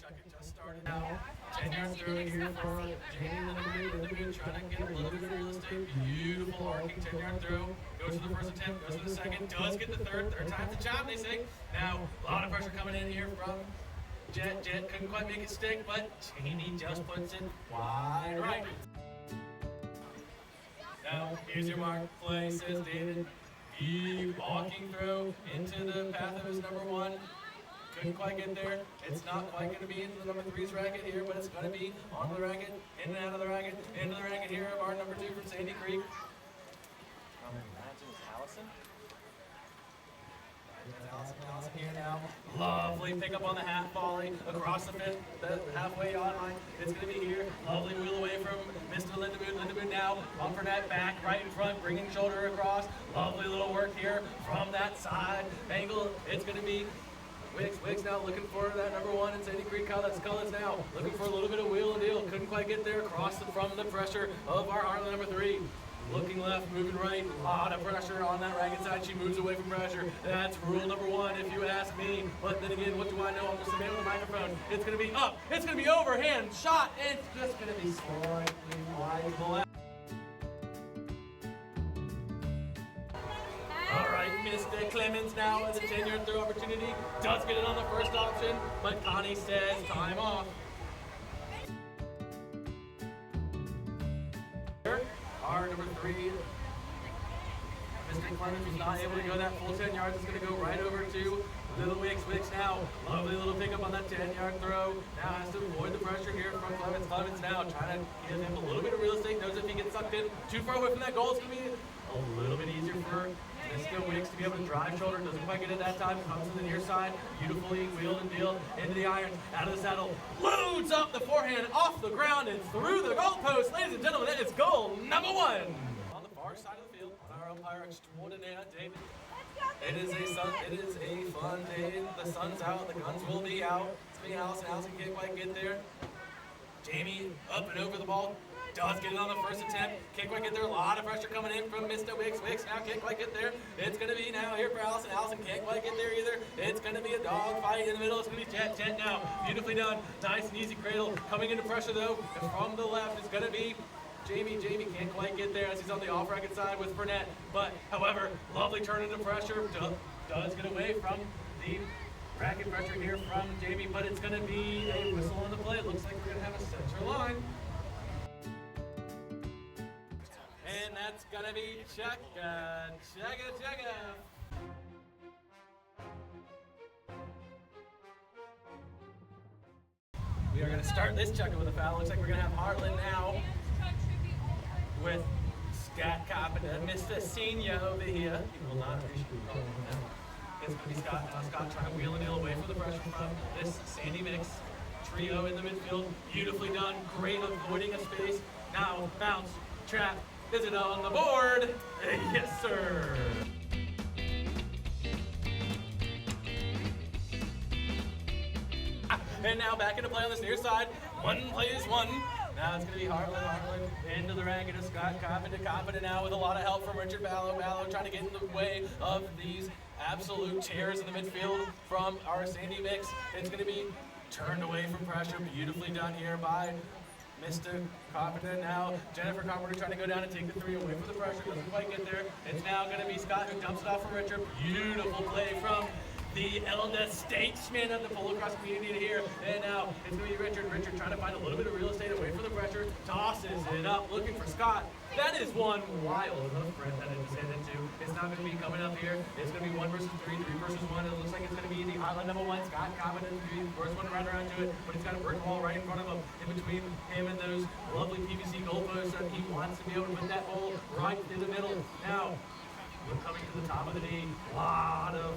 check it just started now. 10 yards through here for Jamie Lindemood, trying to get a little bit of real estate. Beautiful arcing 10-yard throw. Goes for the first attempt, goes for the second, does get the third time's the charm, they say. Now, a lot of pressure coming in here from Jet couldn't quite make it stick, but Jamie just puts it wide right. Now, here's your mark, play, says David. Keep walking through into the path of his number one. Couldn't quite get there. It's not quite going to be into the number 3's racket here, but it's going to be on the racket, in and out of the racket, into the racket here of our number 2 from Sandy Creek. Imagine it's Allison. Allison here now. Lovely pick up on the half volley across the fifth, the halfway on line. It's going to be here. Lovely wheel away from Mr. Lindemood. Lindemood now on for net back, right in front, bringing shoulder across. Lovely little work here from that side angle. It's going to be Wicks now looking for that number 1 in Sandy Creek. That's Cullens now looking for a little bit of wheel and deal. Couldn't quite get there. Across from the pressure of our Harlan number 3. Looking left, moving right, a lot of pressure on that racket side. She moves away from pressure. That's rule number 1 if you ask me. But then again, what do I know? I'm just a man with a microphone. It's going to be up. It's going to be overhand shot. It's just going to be slightly wide to the left. All right, Mr. Clemens now with a 10-yard throw opportunity. Does get it on the first option, but Connie says time off. Our number 3, Mr. Clemens was not able to go that full 10 yards. It's going to go right over to Little Wicks. Wicks now, lovely little pickup on that 10-yard throw. Now has to avoid the pressure here from Clemens. Clemens now trying to give him a little bit of real estate. Knows if he gets sucked in too far away from that goal, it's going to be a little bit easier for Mr. Wicks to be able to drive shoulder. Doesn't quite get it that time. Comes to the near side. Beautifully wheeled and dealed into the iron. Out of the saddle. Loads up the forehand off the ground and through the goalpost. Ladies and gentlemen, that is goal number 1. On the far side of the field, on our umpire extraordinaire, David. It is a fun day. The sun's out. The guns will be out. It's being Allison. Allison can't quite get there. Jamie up and over the ball. Does get it on the first attempt. Can't quite get there. A lot of pressure coming in from Mr. Wicks. Wicks now can't quite get there. It's going to be now here for Allison. Allison can't quite get there either. It's going to be a dog fight in the middle. It's going to be Jet now. Beautifully done. Nice and easy cradle. Coming into pressure though. And from the left is going to be Jamie. Jamie can't quite get there as he's on the off racket side with Burnett. But however, lovely turn into pressure. Does get away from the racket pressure here from Jamie. But it's going to be a whistle on the play. It looks like we're going to have a center line. And that's gonna be checka. We are gonna start this checka with a foul. Looks like we're gonna have Harlan now with Scott Carpenter, Mr. Senior over here. He will not appreciate it. It's gonna be Scott trying to wheel and deal away from the pressure from this Sandy Mix trio in the midfield. Beautifully done. Great avoiding of space. Now bounce, trap. Is it on the board? Yes, sir. And now back into play on this near side. One plays one. Now it's going to be Harlan into the racket of Scott Carpenter now with a lot of help from Richard Ballo. Ballo trying to get in the way of these absolute tears in the midfield from our Sandy Mix. It's going to be turned away from pressure. Beautifully done here by Mr. Carpenter now. Jennifer Carpenter trying to go down and take the 3 away from the pressure. Doesn't quite get there. It's now going to be Scott who dumps it off from Richard. Beautiful play from the elder statesman of the Polocrosse community here. And now it's going to be Richard. Richard trying to find a little bit of real estate away from the pressure. Tosses it up, looking for Scott. That is one wild hook rip that it just hit into. It's not going to be coming up here. It's going to be 1 versus 3, 3 versus 1. It looks like it's going to be the Highland number 1. Scott Carpenter is the first one to run around to it, but he's got a brick wall right in front of him, in between him and those lovely PVC goalposts. And he wants to be able to put that ball right in the middle. Now, we're coming to the top of the D. A lot of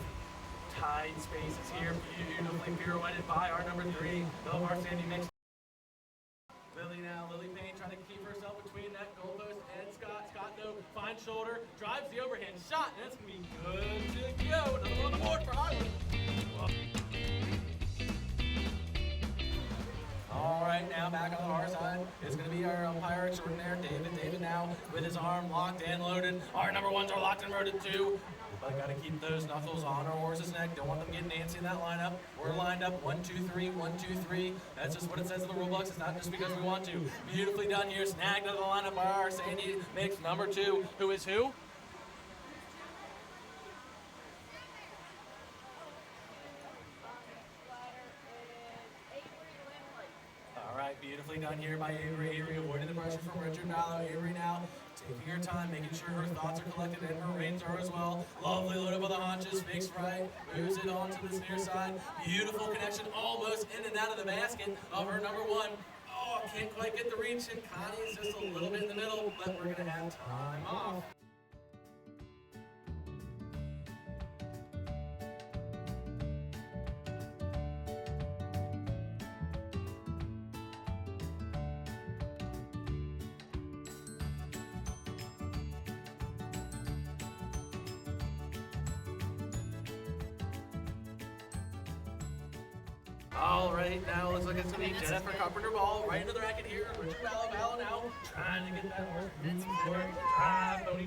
tight spaces here, beautifully pirouetted by our number 3 of our Sandy Mix. Lily now, Lily Payne trying to keep herself between that goalpost and Scott. Scott though, finds shoulder, drives the overhand shot, and that's going to be good to go. Another one on the board for Harlan. All right, now back on the far side is going to be our umpire extraordinaire, David. David now with his arm locked and loaded. Our number ones are locked and loaded too. But got to keep those knuckles on our horse's neck. Don't want them getting antsy in that lineup. We're lined up 1, 2, 3, 1, 2, 3. That's just what it says in the rule books. It's not just because we want to. Beautifully done here. Snagged out of the lineup by our Sandy Mix number 2. Who is who? All right, beautifully done here by Avery. Avery avoiding the pressure from Richard Mallow. Avery now taking her time, making sure her thoughts are collected and her reins are as well. Lovely load up of the haunches, fixed right, moves it on to this near side. Beautiful connection, almost in and out of the basket of her number 1. Oh, can't quite get the reach, and Connie's just a little bit in the middle, but we're gonna have time off. All right, now looks like it's going to be Jennifer Carpenter ball right into the racket here. Richard Ballo now trying to get that horse. Drive, pony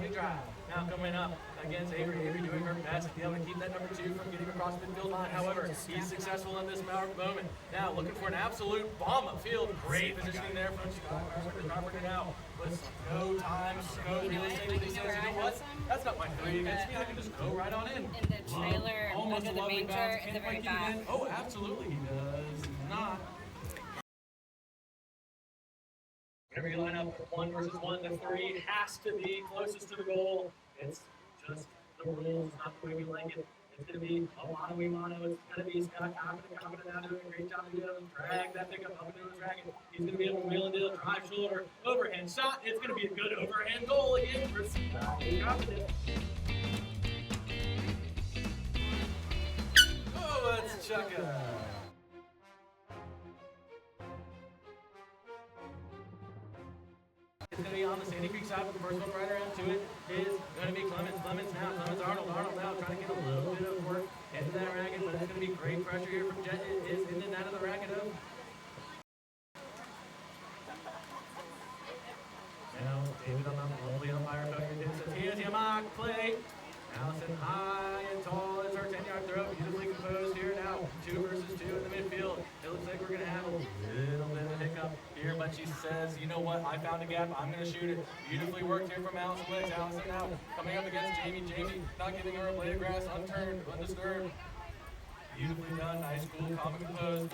drive. Now coming up against Avery. Avery doing her best to be able to keep that number 2 from getting across midfield line. However, he's successful in this moment. Now looking for an absolute bomb upfield. Great positioning there from Carpenter now. With no time, no real estate. He says, you know what? That's not my 3 against me. I can just go right on in. In the trailer, Almost under the lovely manger, bounce. at the Can't very quite get it back. in. Oh, absolutely, he does not. Whenever you line up 1 versus 1, the 3 has to be closest to the goal. It's just the rules, not the way we like it. It's going to be a mono we mono. It's going to be Scott confident now doing a great job of doing. Drag that pickup up into his racket. He's going to be able to wheel and deal, drive shoulder, overhand shot. It's going to be a good overhand goal again for Scott. Confident. Oh, that's Chukka. It's going to be on the Sandy Creek side, but the first one right around to it is going to be Clemens. Clemens now, Arnold now trying to get a little bit of work into that racket, but it's going to be great pressure here from Jet. It is in and out of the racket of. Now, David on the lovely umpire poking it. Says, here's your mock play. Allison high and tall. It's her 10-yard throw. Beautifully composed here now. 2 versus 2 in the midfield. It looks like we're going to have a little bit of a hiccup here, but she says, you know what? I found a gap. I'm going to shoot it. Beautifully worked here from Allison Wicks. Allison now coming up against Jamie. Jamie not giving her a blade of grass unturned, undisturbed. Beautifully done. Nice, cool, calm and composed.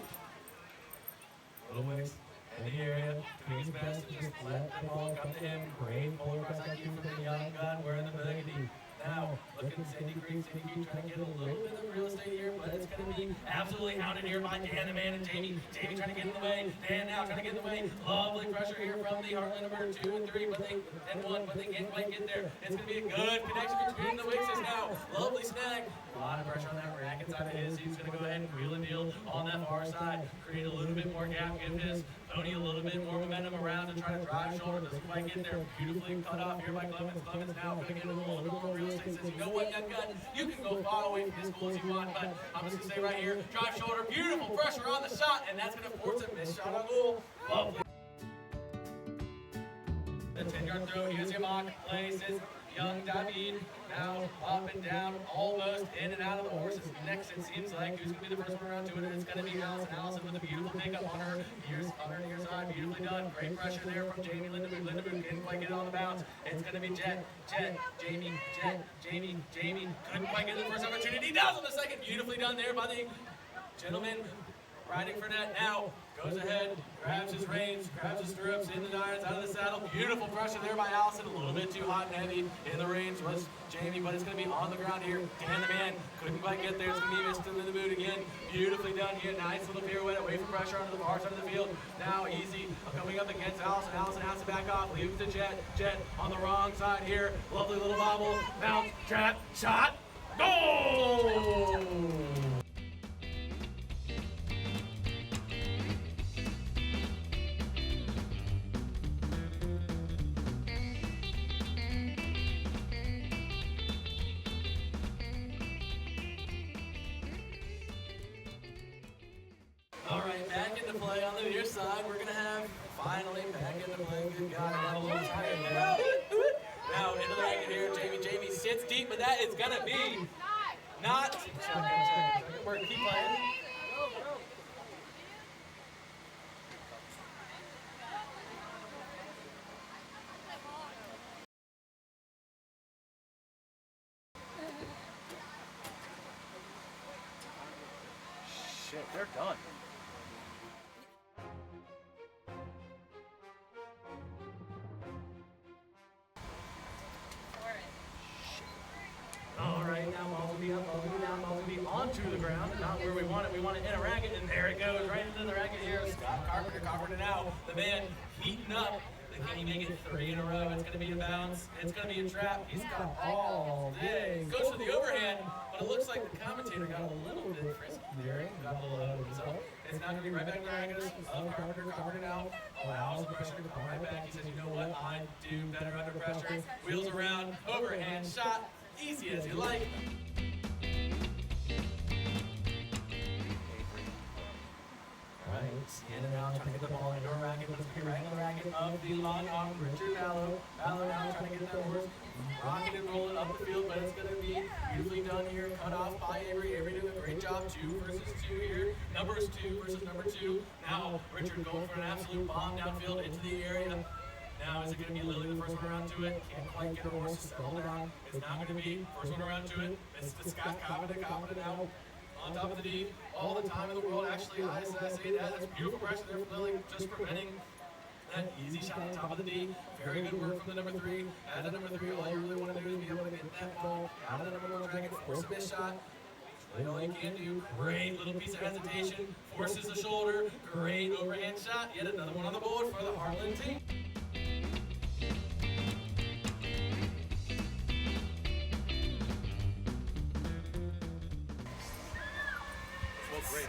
Little Wicks in the area, doing his best to just let the ball come to him. Great Polocrosse IQ from the young gun wearing the burgundy. Now, looking at Sandy Creek trying to get a little bit of real estate here, but it's going to be absolutely hounded here by Dan the man and Jamie. Jamie trying to get in the way. Dan now trying to get in the way. Lovely pressure here from the Heartland number 2 and 3, but they can't quite get there. It's going to be a good connection between the Wickses now. Lovely snag. A lot of pressure on that racket side of his. He's going to go ahead and wheel and deal on that far side. Create a little bit more gap. Give his pony a little bit more momentum around and try to drive shoulder. Doesn't quite get there. Beautifully cut off here by Clemens. Clemens now going to get a little bit more real estate. Says, you know what, young gun? You can go far away from this goal as you want, but I'm just going to say right here, drive shoulder. Beautiful pressure on the shot, and that's going to force a missed shot on goal. Lovely. The 10-yard throw. Here's your mock play. Says, young David now up and down, almost in and out of the horse's neck. It seems like who's going to be the first one around to it? It's going to be Allison. Allison with a beautiful pickup on her near side. Beautifully done. Great pressure there from Jamie Lindenboom. Lindenboom didn't quite get it on the bounce. It's going to be Jet, Jamie. Couldn't quite get the first opportunity. He does on the second. Beautifully done there by the gentleman riding for net now. Goes ahead, grabs his reins, grabs his stirrups, in the irons, out of the saddle. Beautiful pressure there by Allison. A little bit too hot and heavy in the reins was Jamie, but it's going to be on the ground here. Dan the man couldn't quite get there. It's going to be missed in the boot again. Beautifully done here. Nice little pirouette away from pressure onto the far side of the field. Now easy coming up against Allison. Allison has to back off. Leave it to Jet. Jet on the wrong side here. Lovely little bobble. Bounce, trap, shot, goal! All right, back into play on the near side. We're gonna have finally back into play. Good God, I got a little tired there. Now into the racket here. Jamie sits deep, but that is gonna be not. Check. We're keep playing. Shit, they're done. All right, now ball will be up, ball will be down, ball will be onto the ground, not where we want it. We want it in a racket, and there it goes, right into the racket here. Scott Carpenter now, the man heating up. Can he make it 3 in a row? It's going to be a bounce. It's going to be a trap. He's got all day. Goes for the overhand, but it looks like the commentator got a little bit frisky there. Got a little ahead of himself. It's now going to be right back to the racket of Carpenter now. Allows the pressure to come right back. He says, you know what? I do better under pressure. Wheels around, overhand shot. Easy as you like. Right, in and out, trying to get the ball into a racket. Let's be right in the racket of the long arm, Richard Ballo. Ballo now trying to get that horse rocking and rolling up the field, but it's going to be beautifully done here. Cut off by Avery. Avery doing a great job. 2 versus 2 here. Numbers 2 versus number 2. Now Richard going for an absolute bomb downfield into the area. Now, is it going to be Lily the first one around to it? Can't quite get the horse to settle down. It's now going to be first one around to it. It's the Scott Confident now on top of the D. All the time in the world. Actually, I say that's beautiful pressure there from Lily, just preventing that easy shot on top of the D. Very good work from the number 3. At the number 3, all you really want to do is be able to get that ball out of the number 1 dragon, force a missed shot. Really all you can do. Great little piece of hesitation. Forces the shoulder. Great overhand shot. Yet another one on the board for the Heartland team. Great.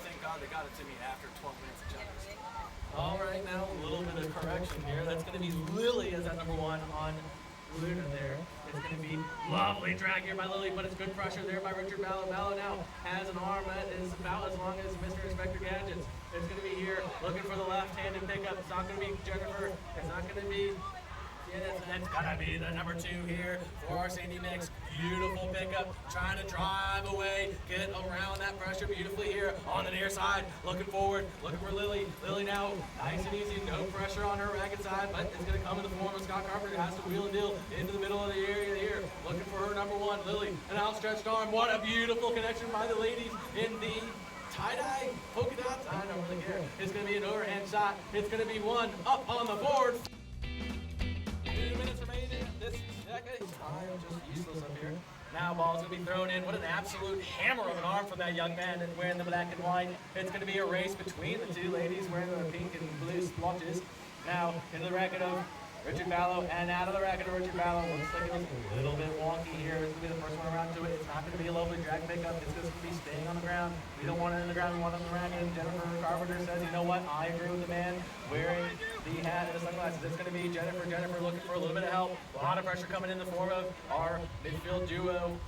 Thank God they got it to me after 12 minutes of jumpers. All right, now a little bit of correction here. That's going to be Lily as that number 1 on Luna there. It's going to be lovely drag here by Lily, but it's good pressure there by Richard Ballo. Ballo now has an arm that is about as long as Mr. Inspector Gadgets. It's going to be here looking for the left-handed pickup. It's not going to be Jennifer. It's not going to be... It's gonna be the number 2 here for our Sandy Mix. Beautiful pickup, trying to drive away, get around that pressure beautifully here on the near side. Looking forward, looking for Lily. Lily now, nice and easy, no pressure on her racket side, but it's gonna come in the form of Scott Carpenter. Has to wheel and deal into the middle of the area here. Looking for her number 1, Lily. An outstretched arm. What a beautiful connection by the ladies in the tie-dye polka dots. I don't really care. It's gonna be an overhand shot. It's gonna be 1 up on the board. 2 minutes remaining. This second time just useless up here. Now ball's gonna be thrown in. What an absolute hammer of an arm from that young man and wearing the black and white. It's gonna be a race between the 2 ladies wearing the pink and blue splotches. Now into the racket of Richard Ballo and out of the racket of Richard Ballo. Looks like it was a little bit wonky here. It's gonna be the first one around to it. It's not gonna be a lovely drag pickup. It's just gonna be staying on the ground. We don't want it in the ground. We want it on the racket. And Jennifer Carpenter says, you know what? I agree with the man wearing the hat and the sunglasses. It's gonna be Jennifer looking for a little bit of help. A lot of pressure coming in the form of our midfield duo.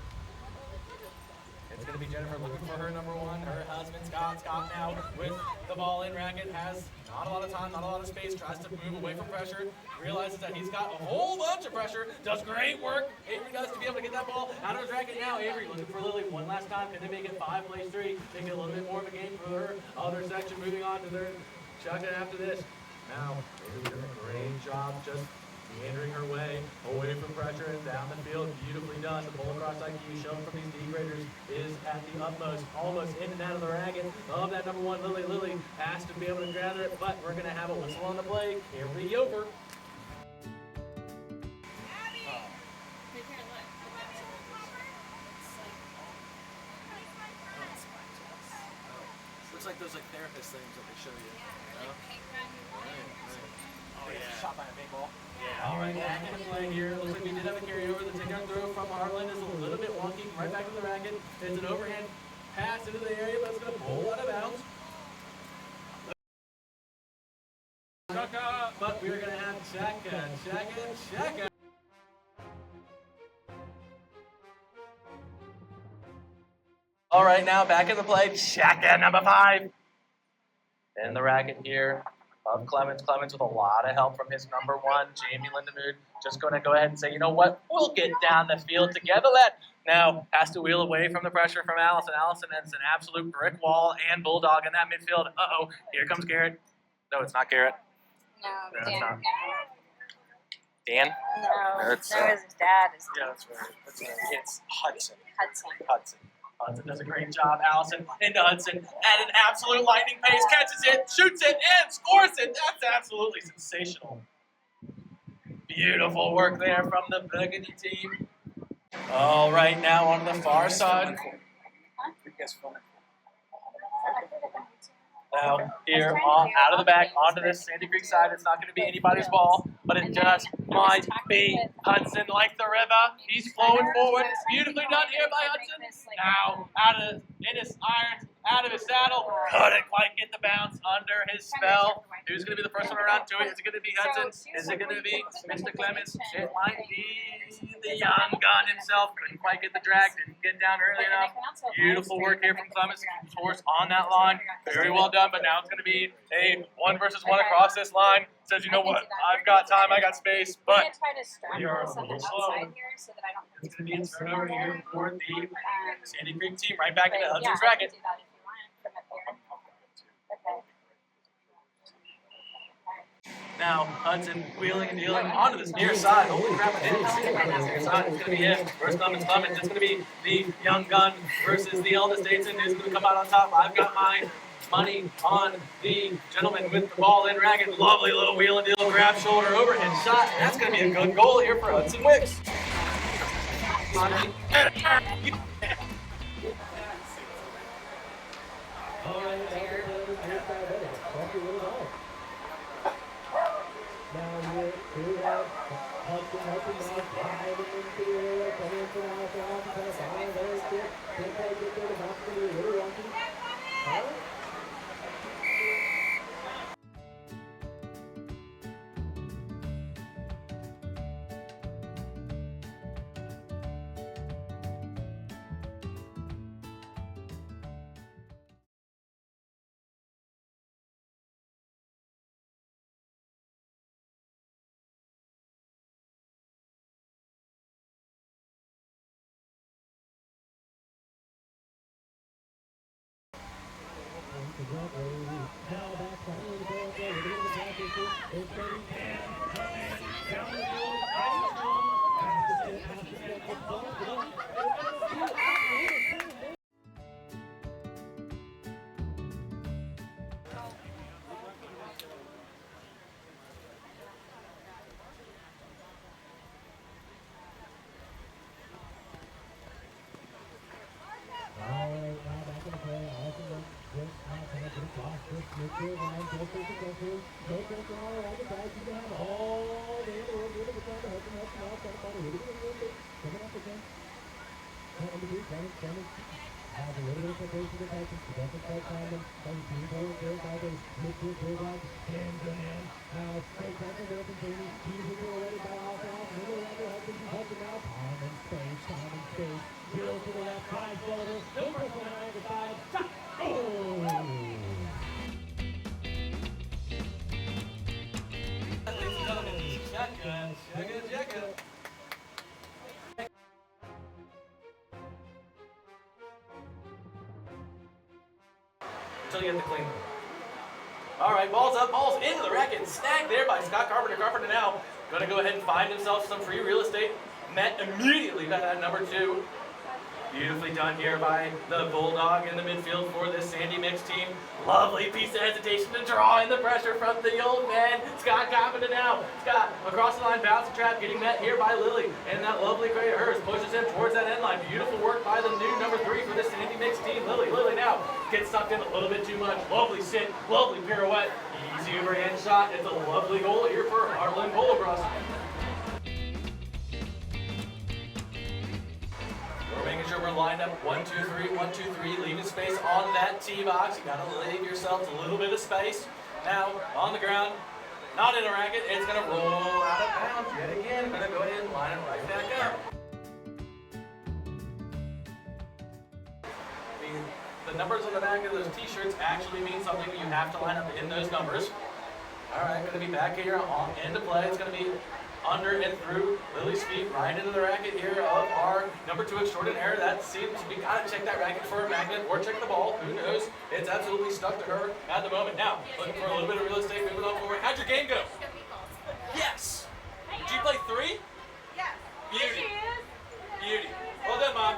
It's going to be Jennifer looking for her number 1, her husband Scott. Scott now with the ball in racket, has not a lot of time, not a lot of space, tries to move away from pressure, realizes that he's got a whole bunch of pressure, does great work. Avery does to be able to get that ball out of his racket now. Avery looking for Lily one last time. Can they make it 5 plays 3? Make it a little bit more of a game for her other section, moving on to their chugging after this. Now, Avery doing a great job just meandering her way away from pressure and down the field. Beautifully done. The Polocrosse IQ shown from these D-graders is at the utmost, almost in and out of the racket of that number 1, Lily. Lily has to be able to gather it, but we're going to have a whistle on the play. Carry over. Looks like those therapist things that they show you. Oh yeah. Shot by a big ball. Yeah. All right, back in the play here. Looks like we did have a carryover. The take-down throw from Harlan is a little bit wonky. Right back to the racket. It's an overhand pass into the area, but it's going to pull out of bounds. But we're going to have Shaka. All right, now back in the play. Shaka, number 5. in the racket here of Clemens. Clemens with a lot of help from his number one, Jamie Lindemood. Just going to go ahead and say, you know what, we'll get down the field together. Now has to wheel away from the pressure from Allison. Allison has an absolute brick wall and bulldog in that midfield. Uh-oh, here comes Garrett. No, it's not Garrett. No, No, Dan. it's not. No. Dan? No, It's, no, his dad is Yeah, that's right. It's Hudson. Hudson. Hudson does a great job. Allison into Hudson at an absolute lightning pace. Catches it, shoots it, and scores it. That's absolutely sensational. Beautiful work there from the Burgundy team. All right, now on the far side. Now here, out of the back, onto this Sandy Creek side. It's not going to be anybody's ball, but it just might be Hudson like the river. He's flowing forward. Beautifully done here by Hudson. Now, in his irons, out of his saddle. Couldn't quite get the bounce under his spell. Who's going to be the first one around to it? Is it going to be Hudson? Is it going to be Mr. Clemens? It might be the young gun himself. Couldn't quite get the drag. Didn't get down early enough. Beautiful work here from Clemens. Keeps horse on that line. Very well done, but now it's going to be a 1 versus 1 across this line. Says, you know what? I've got time. I got space, but we are a little slow. It's going to be a turnover here for the Sandy Creek team. Right back into Hudson's racket. Now, Hudson wheeling and dealing onto this near side. Holy crap, I didn't see it on this near side. It's going to be it versus Clemens. It's going to be the young gun versus the eldest Dateson who's going to come out on top. I've got my money on the gentleman with the ball in racket. Lovely little wheel and deal, grab shoulder, overhead shot. That's going to be a good goal here for Hudson Wicks. Until you get the clean. All right, balls up, balls into the racket. Snagged there by Scott Carpenter. Carpenter now going to go ahead and find himself some free real estate. Met immediately by that number 2. Beautifully done here by the Bulldog in the midfield for this Sandy Mix team. Lovely piece of hesitation to draw in the pressure from the old man. Scott Carpenter now. Scott across the line, bouncing trap, getting met here by Lily. And that lovely gray of hers pushes him towards that end line. Beautiful work by the new number 3 for this Sandy Mix team. Lily now gets sucked in a little bit too much. Lovely sit, lovely pirouette. Easy overhand shot. It's a lovely goal here for Heartland Polocrosse. We're making sure we're lined up 1, 2, 3, 1, 2, 3, leaving space on that tee box. You gotta leave yourself a little bit of space. Now, on the ground, not in a racket, it's gonna roll out of bounds yet again. I'm gonna go ahead and line it right back up. the numbers on the back of those t-shirts actually mean something. You have to line up in those numbers. All right, going to be back here on into play. It's going to be under and through Lily's feet, right into the racket here of our number 2 extraordinaire. That seems, we got to check that racket for a magnet or check the ball. Who knows? It's absolutely stuck to her at the moment. Now, looking for a little bit of real estate, moving on forward. How'd your game go? Yes. Did you play 3? Yes. Beauty. Beauty. Well done, Mom.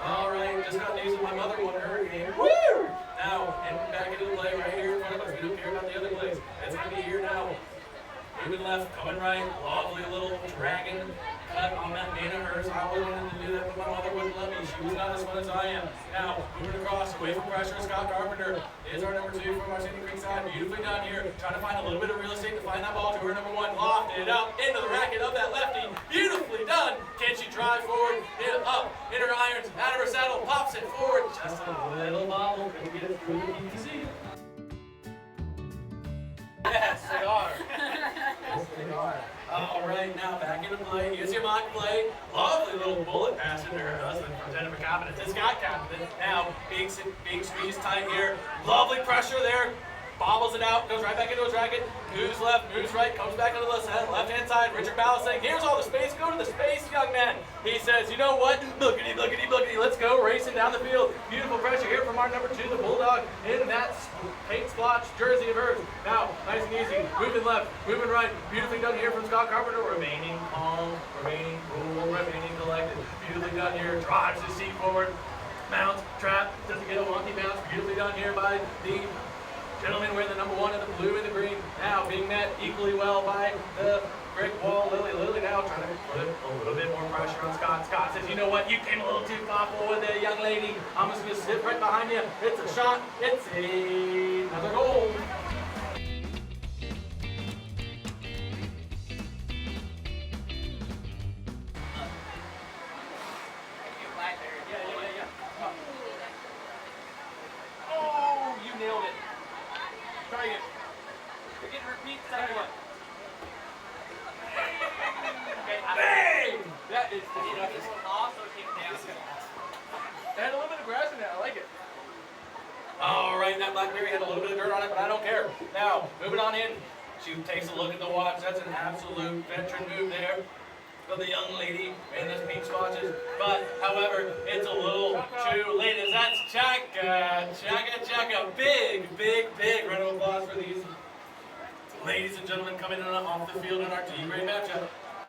All right, just got news of my mother won her game. Woo! Now, and back into the play right here in front of us. We don't care about the other plays. It's going to be here now. Moving left, coming right. Lovely little dragon cut on that main of hers. I always wanted to do that, but my mother wouldn't let me. She was not as fun as I am. Now, moving across, away from pressure, Scott Carpenter is our number 2 from our Sandy Creek side. Beautifully done here. Trying to find a little bit of real estate to find that ball to her number 1. Lofted up into the racket of that lefty. Beautifully done. Can she drive forward? Up in her irons, out of her saddle, pops it forward. Just a little bobble. Couldn't get it through the PTC. Yes, they are. Yes, they are. All right, now back into play. Here's your mock play. Lovely little bullet pass into her husband from Jennifer Coppin. It's Scott Coppin. Now, being squeezed tight here. Lovely pressure there. Bobbles it out, goes right back into his racket, moves left, moves right, comes back into the left-hand side. Richard Ballard saying, here's all the space, go to the space, young man. He says, you know what? Boogity, boogity, boogity, let's go, racing down the field. Beautiful pressure here from our number 2, the Bulldog, in that paint splotch jersey of hers. Now, nice and easy, moving left, moving right, beautifully done here from Scott Carpenter, remaining calm, remaining cool, remaining collected. Beautifully done here, drives his seat forward, mounts, trap, doesn't get a wonky bounce. Beautifully done here by the gentlemen wearing the number 1 in the blue and the green. Now being met equally well by the brick wall Lily. Lily now trying to put a little bit more pressure on Scott. Scott says, you know what? You came a little too thoughtful with it, young lady. I'm just going to sit right behind you. It's a shot. It's another goal. Oh, you nailed it. Try again. You're getting repeat second one. Bang! That is Also came down. It had a little bit of grass in it. I like it. All right, that blackberry had a little bit of dirt on it, but I don't care. Now, moving on in. She takes a look at the watch. That's an absolute veteran move there of the young lady in those pink swatches. But, however, it's a little too late as that's Chaka. Big, big, big round of applause for these ladies and gentlemen coming in off the field in our G-grade matchup.